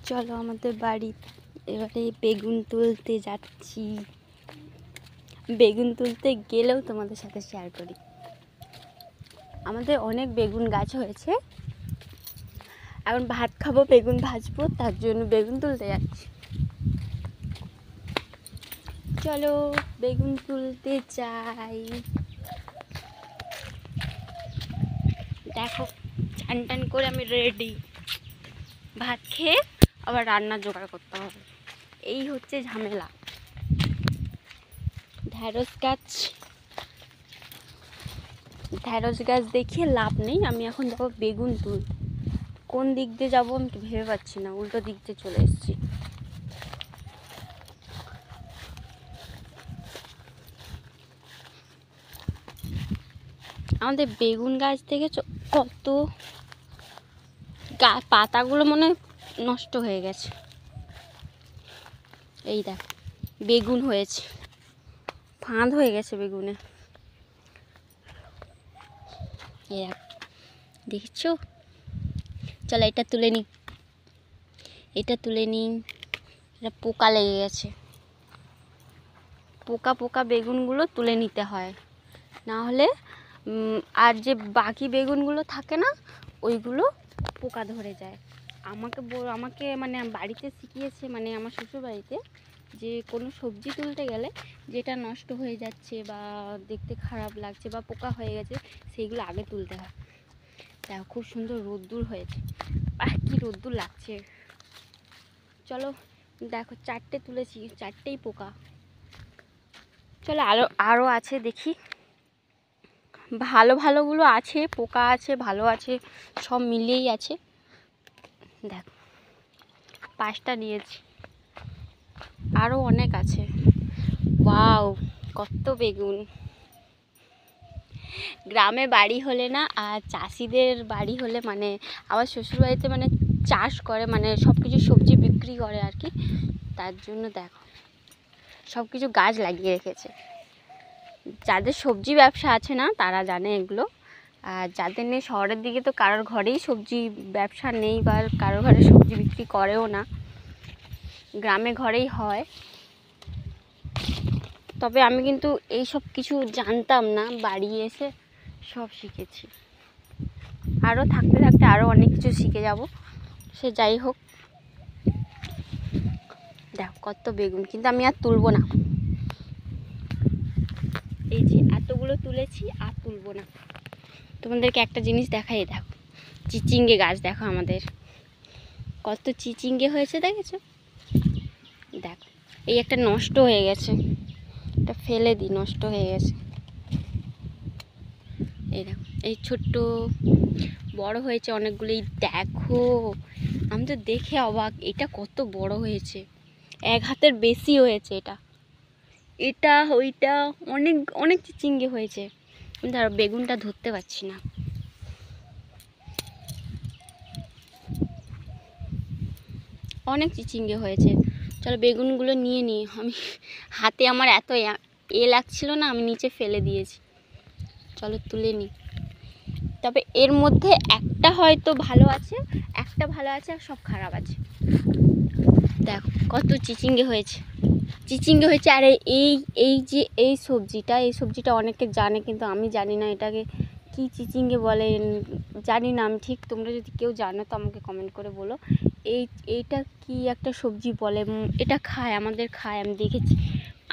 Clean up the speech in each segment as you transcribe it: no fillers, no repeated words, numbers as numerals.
চলো আমাদের বাড়ি এবারে বেগুন তুলতে যাচ্ছি। বেগুন তুলতে গেলেও তোমাদের সাথে শেয়ার করি। আমাদের অনেক বেগুন গাছ হয়েছে, এখন ভাত খাবো, বেগুন ভাজবো, তার জন্য বেগুন তুলতে যাচ্ছি। চলো বেগুন তুলতে যাই। দেখো চান টান করে আমি রেডি, ভাত খেয়ে আবার রান্নার জোগাড় করতে হবে, এই হচ্ছে ঝামেলা। ঢ্যাঁড়স গাছ দেখিয়ে লাভ নেই। আমি এখন যাবো বেগুন তুলতে। কোন দিক দিয়ে যাবো আমি তো ভেবে পাচ্ছি না, উল্টো দিক দিয়ে চলে এসেছি। আমাদের বেগুন গাছ থেকে কত পাতাগুলো মনে হয় নষ্ট হয়ে গেছে। এই দেখ বেগুন হয়েছে, ফাঁদ হয়ে গেছে বেগুনে। এই দেখ, দেখছো? চলো এটা তুলে নিই, এটা তুলে নিই। এটা পোকা লেগে গেছে, পোকা পোকা বেগুনগুলো তুলে নিতে হয়, না হলে আর যে বাকি বেগুনগুলো থাকে না ওইগুলো পোকা ধরে যায়। আমাকে মানে বাড়িতে শিখিয়েছে, মানে আমার শ্বশুর বাড়িতে, যে কোনো সবজি তুলতে গেলে যেটা নষ্ট হয়ে যাচ্ছে বা দেখতে খারাপ লাগছে বা পোকা হয়ে গেছে সেইগুলো আগে তুলতে হয়। দেখো খুব সুন্দর রোদ্দুর হয়েছে, কি রোদ্দুর লাগছে। চলো দেখো 4টে তুলেছি, 4টেই পোকা। চলো আরও আছে দেখি, ভালোগুলো আছে, পোকা আছে, ভালো আছে, সব মিলিয়েই আছে। দেখ 5টা নিয়েছি, আরও অনেক আছে। ওয়াও কত বেগুন! গ্রামে বাড়ি হলে না, আর চাষিদের বাড়ি হলে, মানে আমার শ্বশুরবাড়িতে মানে চাষ করে, মানে সব কিছু সবজি বিক্রি করে আর কি, তার জন্য দেখো সব কিছু গাছ লাগিয়ে রেখেছে। যাদের সবজি ব্যবসা আছে না তারা জানে এগুলো, আর যাদের নেই, শহরের দিকে তো কারোর ঘরেই সবজি ব্যবসা নেই বা কারোর ঘরে সবজি বিক্রি করেও না, গ্রামে ঘরেই হয়। তবে আমি কিন্তু এই সব কিছু জানতাম না, বাড়ি এসে সব শিখেছি। আরও থাকতে থাকতে আরও অনেক কিছু শিখে যাব, সে যাই হোক। দেখো কত বেগুন, কিন্তু আমি আর তুলবো না। এই যে এতগুলো তুলেছি, আর তুলবো না। তোমাদেরকে একটা জিনিস দেখাই, দেখো চিচিঙ্গে গাছ, দেখো আমাদের কত চিচিঙ্গে হয়েছে, দেখেছো? দেখো এই একটা নষ্ট হয়ে গেছে, এটা ফেলে দিই, নষ্ট হয়ে গেছে। এই দেখো এই ছোট্ট, বড় হয়েছে অনেকগুলোই। দেখো আমি তো দেখে অবাক, এটা কত বড় হয়েছে, 1 হাতের বেশি হয়েছে। এটা ওইটা অনেক অনেক চিচিঙ্গে হয়েছে। ধরো বেগুনটা ধরতে পারছি না। অনেক চিচিঙ্গে হয়েছে। চলো বেগুনগুলো নিয়ে নিই। আমি হাতে আমার এত লাগছিল না, আমি নিচে ফেলে দিয়েছি। চলো তুলে নিই। তবে এর মধ্যে একটা হয়তো ভালো আছে, একটা ভালো আছে, আর সব খারাপ আছে। দেখো কত চিচিঙ্গে হয়েছে, আর এই সবজিটা অনেকে জানে, কিন্তু আমি জানি না এটাকে কি চিচিঙ্গে বলে, জানি না আমি ঠিক। তোমরা যদি কেউ জানো তো আমাকে কমেন্ট করে বলো। এইটা কি একটা সবজি বলে, এটা খায়, আমাদের খায়, আমি দেখেছি,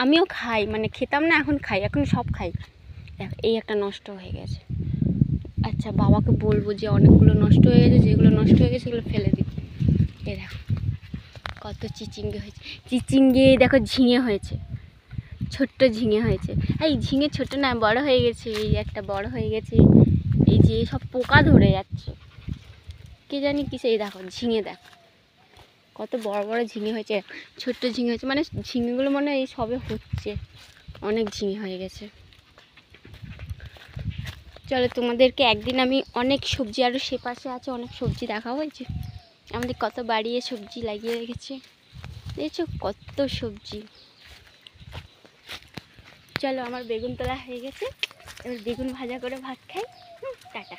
আমিও খাই, মানে খেতাম না, এখন খাই, এখন সব খাই। দেখ এই একটা নষ্ট হয়ে গেছে। আচ্ছা বাবাকে বলবো যে অনেকগুলো নষ্ট হয়ে গেছে, যেগুলো নষ্ট হয়ে গেছে সেগুলো ফেলে দিই। এই দেখো কত চিচিঙ্গে হয়েছে। চিচিঙ্গে দেখো ঝিঙে হয়েছে, ছোট্ট ঝিঙে হয়েছে। এই ঝিঙে ছোট না, বড় হয়ে গেছে, এই একটা বড় হয়ে গেছে। এই যে সব পোকা ধরে যাচ্ছে, কে জানি কিসে। এই দেখো ঝিঙে, দেখো কত বড় বড় ঝিঙে হয়েছে, ছোট্ট ঝিঙে হয়েছে, মানে ঝিঙেগুলো মনে হয় এই সবে হচ্ছে, অনেক ঝিঙে হয়ে গেছে। চলো তোমাদেরকে একদিন আমি অনেক সবজি, আরও সে পাশে আছে অনেক সবজি দেখাবো। হয়েছে আমাদের কত বাড়িয়ে সবজি লাগিয়ে রেখেছে, দেখছো কত সবজি। চলো আমার বেগুন তোলা হয়ে গেছে, এবার বেগুন ভাজা করে ভাত খাই। টাটা।